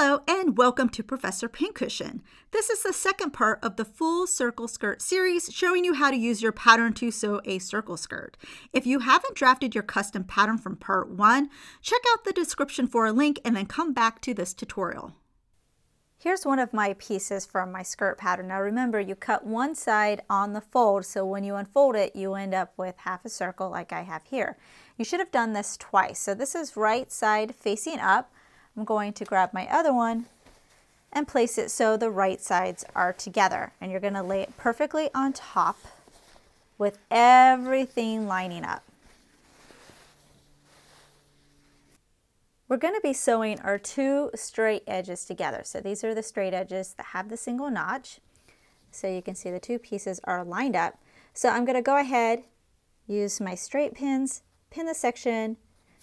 Hello and welcome to Professor Pincushion. This is the second part of the full circle skirt series showing you how to use your pattern to sew a circle skirt. If you haven't drafted your custom pattern from part 1, check out the description for a link and then come back to this tutorial. Here's one of my pieces from my skirt pattern. Now remember, you cut one side on the fold, so when you unfold it, you end up with half a circle like I have here. You should have done this twice. So this is right side facing up. I'm going to grab my other one and place it so the right sides are together. And you're going to lay it perfectly on top with everything lining up. We're going to be sewing our two straight edges together. So these are the straight edges that have the single notch. So you can see the two pieces are lined up. So I'm going to go ahead, use my straight pins, pin the section,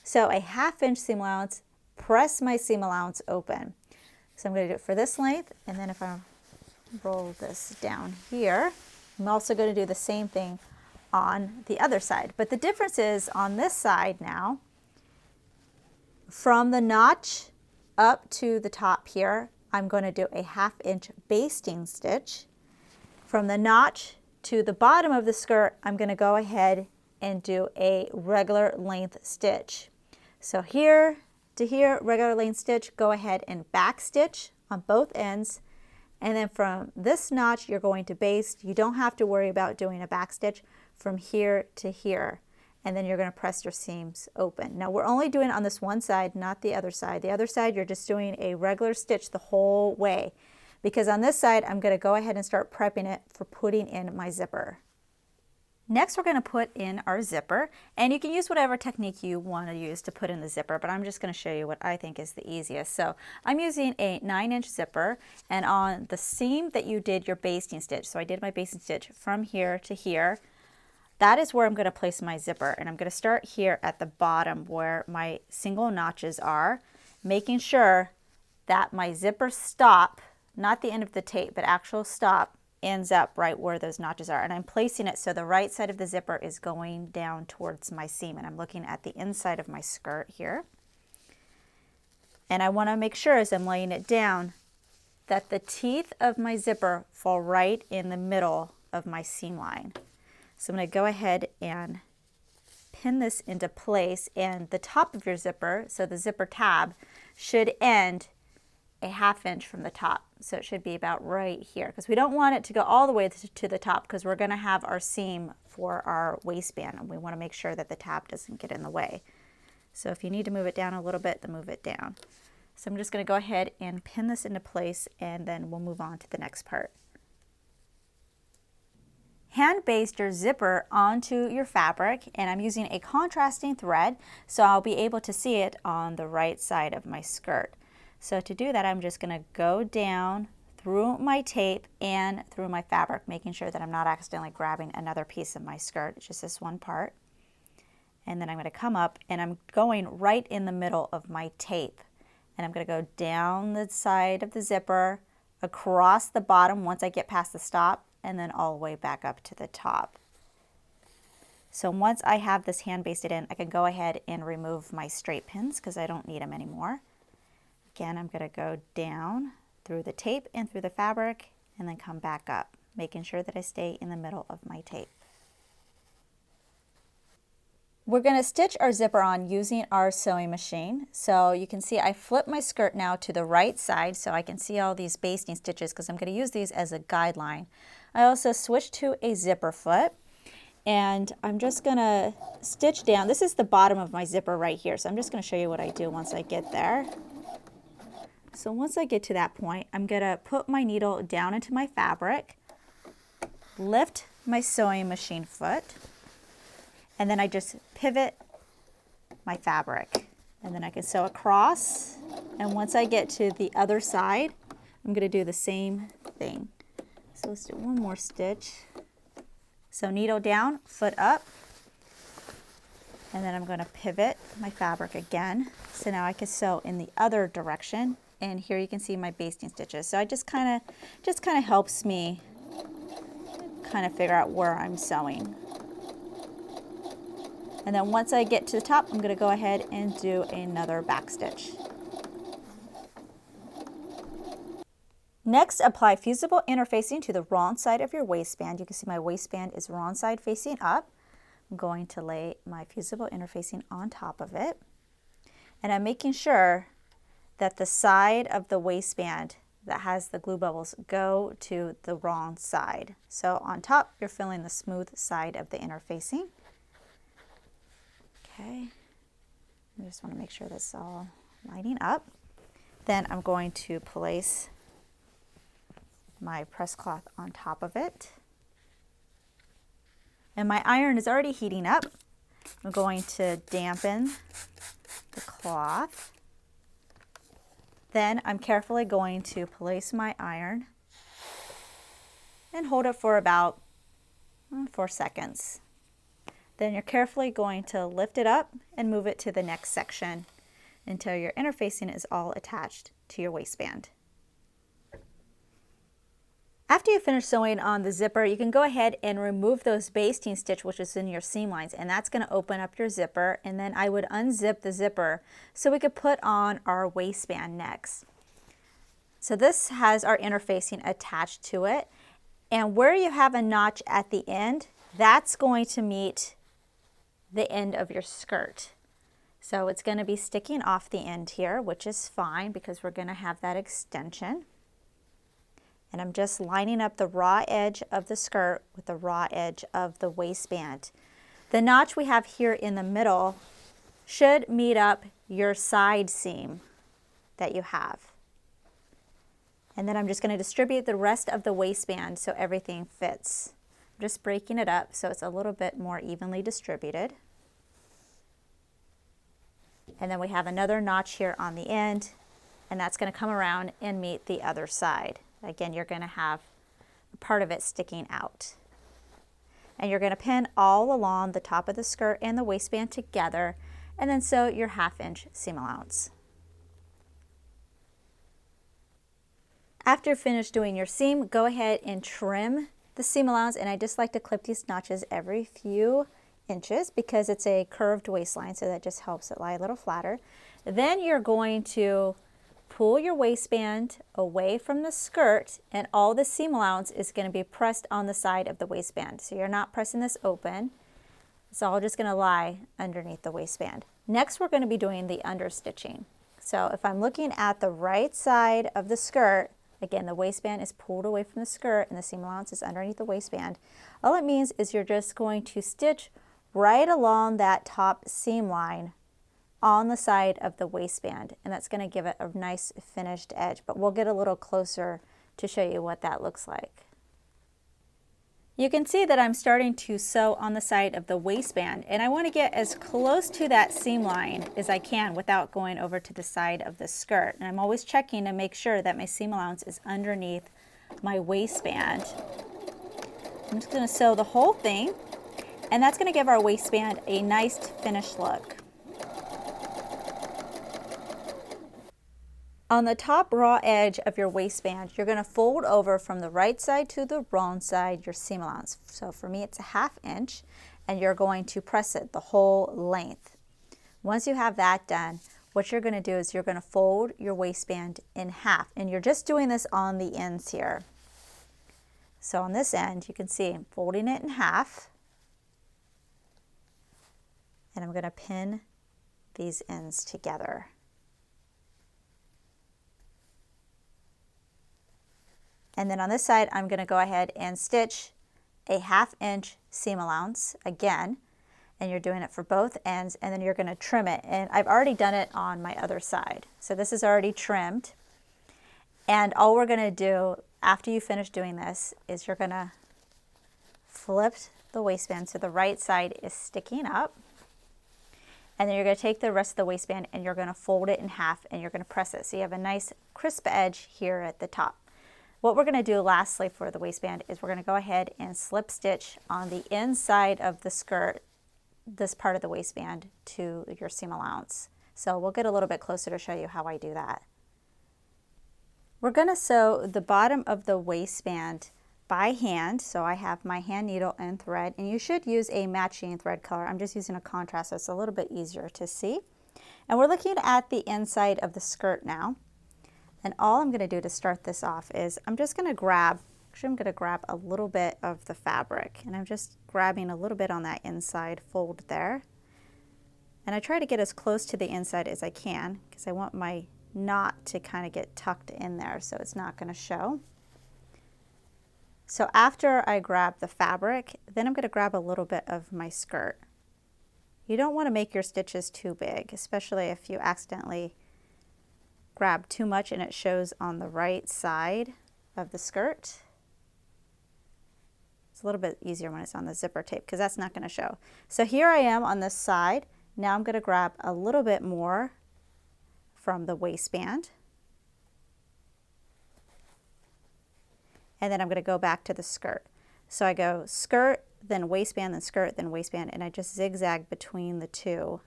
sew a 1/2 inch seam allowance, press my seam allowance open. So I'm going to do it for this length, and then if I roll this down here, I'm also going to do the same thing on the other side. But the difference is on this side now, from the notch up to the top here, I'm going to do a 1/2 inch basting stitch. From the notch to the bottom of the skirt, I'm going to go ahead and do a regular length stitch. So here to here, regular length stitch, go ahead and back stitch on both ends. And then from this notch, you're going to baste. You don't have to worry about doing a back stitch from here to here. And then you're going to press your seams open. Now we're only doing it on this one side, not the other side. The other side, you're just doing a regular stitch the whole way. Because on this side, I'm going to go ahead and start prepping it for putting in my zipper. Next, we're going to put in our zipper, and you can use whatever technique you want to use to put in the zipper, but I'm just going to show you what I think is the easiest. So I'm using a 9-inch zipper, and on the seam that you did your basting stitch, so I did my basting stitch from here to here, that is where I'm going to place my zipper. And I'm going to start here at the bottom where my single notches are, making sure that my zipper stop, not the end of the tape, but actual stop, ends up right where those notches are. And I'm placing it so the right side of the zipper is going down towards my seam. And I'm looking at the inside of my skirt here. And I want to make sure as I'm laying it down that the teeth of my zipper fall right in the middle of my seam line. So I'm going to go ahead and pin this into place, and the top of your zipper, so the zipper tab, should end a 1/2 inch from the top. So it should be about right here, because we don't want it to go all the way to the top, because we're going to have our seam for our waistband, and we want to make sure that the tab doesn't get in the way. So if you need to move it down a little bit, then move it down. So I'm just going to go ahead and pin this into place, and then we'll move on to the next part. Hand baste your zipper onto your fabric, and I'm using a contrasting thread, so I'll be able to see it on the right side of my skirt. So to do that, I'm just going to go down through my tape and through my fabric, making sure that I'm not accidentally grabbing another piece of my skirt. It's just this one part. And then I'm going to come up, and I'm going right in the middle of my tape. And I'm going to go down the side of the zipper, across the bottom once I get past the stop, and then all the way back up to the top. So once I have this hand basted in, I can go ahead and remove my straight pins because I don't need them anymore. Again, I'm going to go down through the tape and through the fabric, and then come back up, making sure that I stay in the middle of my tape. We're going to stitch our zipper on using our sewing machine. So you can see I flip my skirt now to the right side so I can see all these basting stitches, because I'm going to use these as a guideline. I also switched to a zipper foot, and I'm just going to stitch down. This is the bottom of my zipper right here, so I'm just going to show you what I do once I get there. So once I get to that point, I'm going to put my needle down into my fabric, lift my sewing machine foot, and then I just pivot my fabric. And then I can sew across, and once I get to the other side, I'm going to do the same thing. So let's do one more stitch. So needle down, foot up, and then I'm going to pivot my fabric again. So now I can sew in the other direction. And here you can see my basting stitches. So I just kind of helps me kind of figure out where I'm sewing. And then once I get to the top, I'm going to go ahead and do another back stitch. Next, apply fusible interfacing to the wrong side of your waistband. You can see my waistband is wrong side facing up. I'm going to lay my fusible interfacing on top of it. And I'm making sure that the side of the waistband that has the glue bubbles go to the wrong side. So on top, you're feeling the smooth side of the interfacing. Okay, I just want to make sure that's all lining up. Then I'm going to place my press cloth on top of it. And my iron is already heating up. I'm going to dampen the cloth. Then I'm carefully going to place my iron and hold it for about 4 seconds. Then you're carefully going to lift it up and move it to the next section until your interfacing is all attached to your waistband. After you finish sewing on the zipper, you can go ahead and remove those basting stitch which is in your seam lines, and that's going to open up your zipper. And then I would unzip the zipper so we could put on our waistband next. So this has our interfacing attached to it, and where you have a notch at the end, that's going to meet the end of your skirt. So it's going to be sticking off the end here, which is fine because we're going to have that extension. And I'm just lining up the raw edge of the skirt with the raw edge of the waistband. The notch we have here in the middle should meet up your side seam that you have. And then I'm just going to distribute the rest of the waistband so everything fits. I'm just breaking it up so it's a little bit more evenly distributed. And then we have another notch here on the end, and that's going to come around and meet the other side. Again, you're going to have part of it sticking out. And you're going to pin all along the top of the skirt and the waistband together, and then sew your 1/2 inch seam allowance. After you're finished doing your seam, go ahead and trim the seam allowance, and I just like to clip these notches every few inches because it's a curved waistline, so that just helps it lie a little flatter. Then you're going to pull your waistband away from the skirt, and all the seam allowance is going to be pressed on the side of the waistband. So you're not pressing this open. It's all just going to lie underneath the waistband. Next, we're going to be doing the understitching. So if I'm looking at the right side of the skirt, again, the waistband is pulled away from the skirt and the seam allowance is underneath the waistband. All it means is you're just going to stitch right along that top seam line on the side of the waistband, and that's going to give it a nice finished edge, but we'll get a little closer to show you what that looks like. You can see that I'm starting to sew on the side of the waistband, and I want to get as close to that seam line as I can without going over to the side of the skirt. And I'm always checking to make sure that my seam allowance is underneath my waistband. I'm just going to sew the whole thing, and that's going to give our waistband a nice finished look. On the top raw edge of your waistband, you're going to fold over from the right side to the wrong side your seam allowance. So for me, it's a 1/2 inch, and you're going to press it the whole length. Once you have that done, what you're going to do is you're going to fold your waistband in half, and you're just doing this on the ends here. So on this end, you can see I'm folding it in half, and I'm going to pin these ends together. And then on this side, I'm going to go ahead and stitch a 1/2 inch seam allowance again, and you're doing it for both ends, and then you're going to trim it. And I've already done it on my other side. So this is already trimmed. And all we're going to do after you finish doing this is you're going to flip the waistband so the right side is sticking up. And then you're going to take the rest of the waistband and you're going to fold it in half, and you're going to press it so you have a nice crisp edge here at the top. What we're going to do lastly for the waistband is we're going to go ahead and slip stitch on the inside of the skirt, this part of the waistband, to your seam allowance. So we'll get a little bit closer to show you how I do that. We're going to sew the bottom of the waistband by hand. So I have my hand needle and thread, and you should use a matching thread color. I'm just using a contrast so it's a little bit easier to see. And we're looking at the inside of the skirt now. And all I'm going to do to start this off is I'm just going to grab, actually I'm going to grab a little bit of the fabric, and I'm just grabbing a little bit on that inside fold there. And I try to get as close to the inside as I can because I want my knot to kind of get tucked in there so it's not going to show. So after I grab the fabric, then I'm going to grab a little bit of my skirt. You don't want to make your stitches too big, especially if you accidentally grab too much and it shows on the right side of the skirt. It's a little bit easier when it's on the zipper tape because that's not going to show. So here I am on this side. Now I'm going to grab a little bit more from the waistband. And then I'm going to go back to the skirt. So I go skirt, then waistband, then skirt, then waistband, and I just zigzag between the two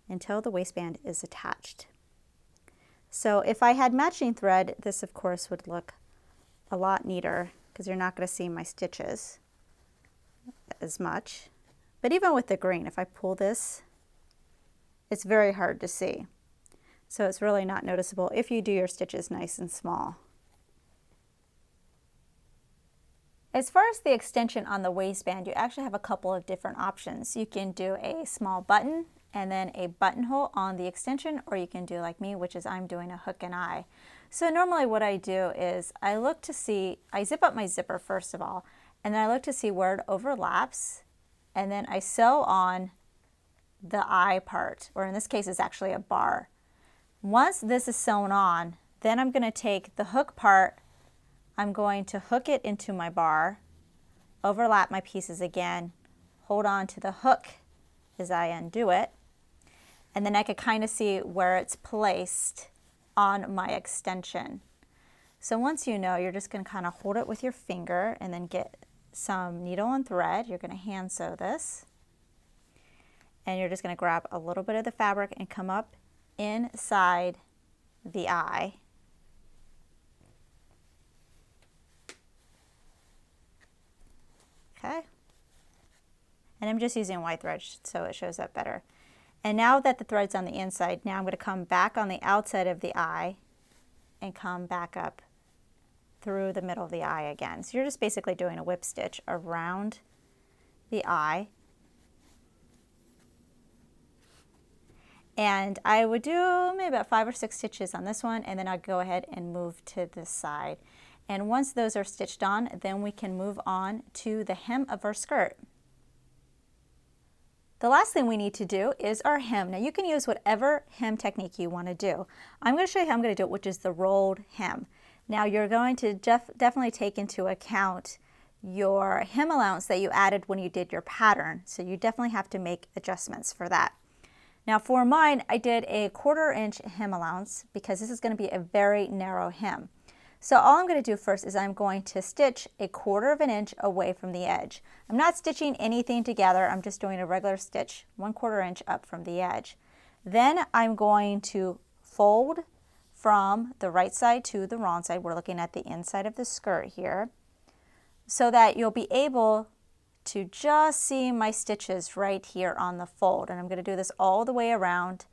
until the waistband is attached. So if I had matching thread, this of course would look a lot neater because you're not going to see my stitches as much. But even with the green, if I pull this, it's very hard to see. So it's really not noticeable if you do your stitches nice and small. As far as the extension on the waistband, you actually have a couple of different options. You can do a small button and then a buttonhole on the extension, or you can do like me, which is I'm doing a hook and eye. So normally what I do is I look to see, I zip up my zipper first of all, and then I look to see where it overlaps, and then I sew on the eye part, or in this case it's actually a bar. Once this is sewn on, then I'm going to take the hook part, I'm going to hook it into my bar, overlap my pieces again, hold on to the hook as I undo it, and then I can kind of see where it's placed on my extension. So once you know, you're just going to kind of hold it with your finger and then get some needle and thread. You're going to hand sew this, and you're just going to grab a little bit of the fabric and come up inside the eye. Okay. And I'm just using white thread so it shows up better. And now that the thread's on the inside, now I'm going to come back on the outside of the eye and come back up through the middle of the eye again. So you're just basically doing a whip stitch around the eye. And I would do maybe about 5 or 6 stitches on this one, and then I'll go ahead and move to this side. And once those are stitched on, then we can move on to the hem of our skirt. The last thing we need to do is our hem. Now you can use whatever hem technique you want to do. I'm going to show you how I'm going to do it, which is the rolled hem. Now you're going to definitely take into account your hem allowance that you added when you did your pattern. So you definitely have to make adjustments for that. Now for mine, I did a 1/4 inch hem allowance because this is going to be a very narrow hem. So all I'm going to do first is I'm going to stitch a 1/4 inch away from the edge. I'm not stitching anything together, I'm just doing a regular stitch 1/4 inch up from the edge. Then I'm going to fold from the right side to the wrong side. We're looking at the inside of the skirt here, so that you'll be able to just see my stitches right here on the fold. And I'm going to do this all the way around,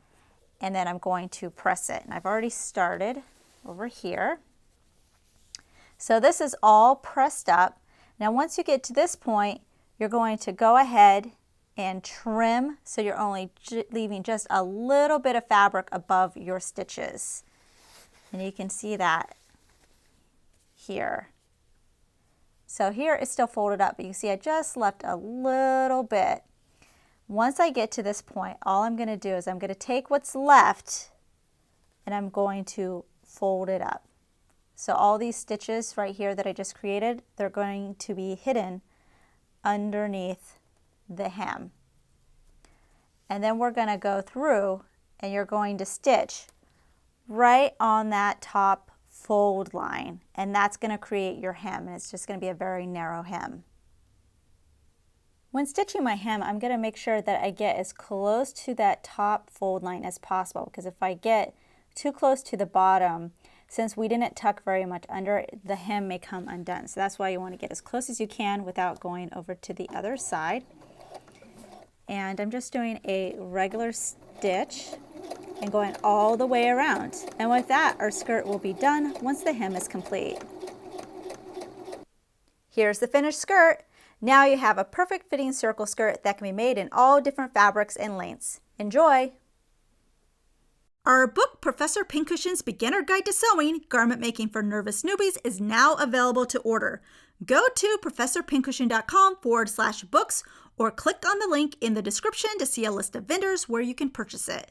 and then I'm going to press it. And I've already started over here. So this is all pressed up. Now once you get to this point, you're going to go ahead and trim, so you're only leaving just a little bit of fabric above your stitches. And you can see that here. So here it's still folded up, but you see I just left a little bit. Once I get to this point, all I'm going to do is I'm going to take what's left and I'm going to fold it up. So all these stitches right here that I just created, they're going to be hidden underneath the hem. And then we're going to go through and you're going to stitch right on that top fold line, and that's going to create your hem, and it's just going to be a very narrow hem. When stitching my hem, I'm going to make sure that I get as close to that top fold line as possible, because if I get too close to the bottom, since we didn't tuck very much under, the hem may come undone. So that's why you want to get as close as you can without going over to the other side. And I'm just doing a regular stitch and going all the way around. And with that, our skirt will be done once the hem is complete. Here's the finished skirt. Now you have a perfect fitting circle skirt that can be made in all different fabrics and lengths. Enjoy! Our book, Professor Pincushin's Beginner Guide to Sewing, Garment Making for Nervous Newbies, is now available to order. Go to professorpincushion.com/books or click on the link in the description to see a list of vendors where you can purchase it.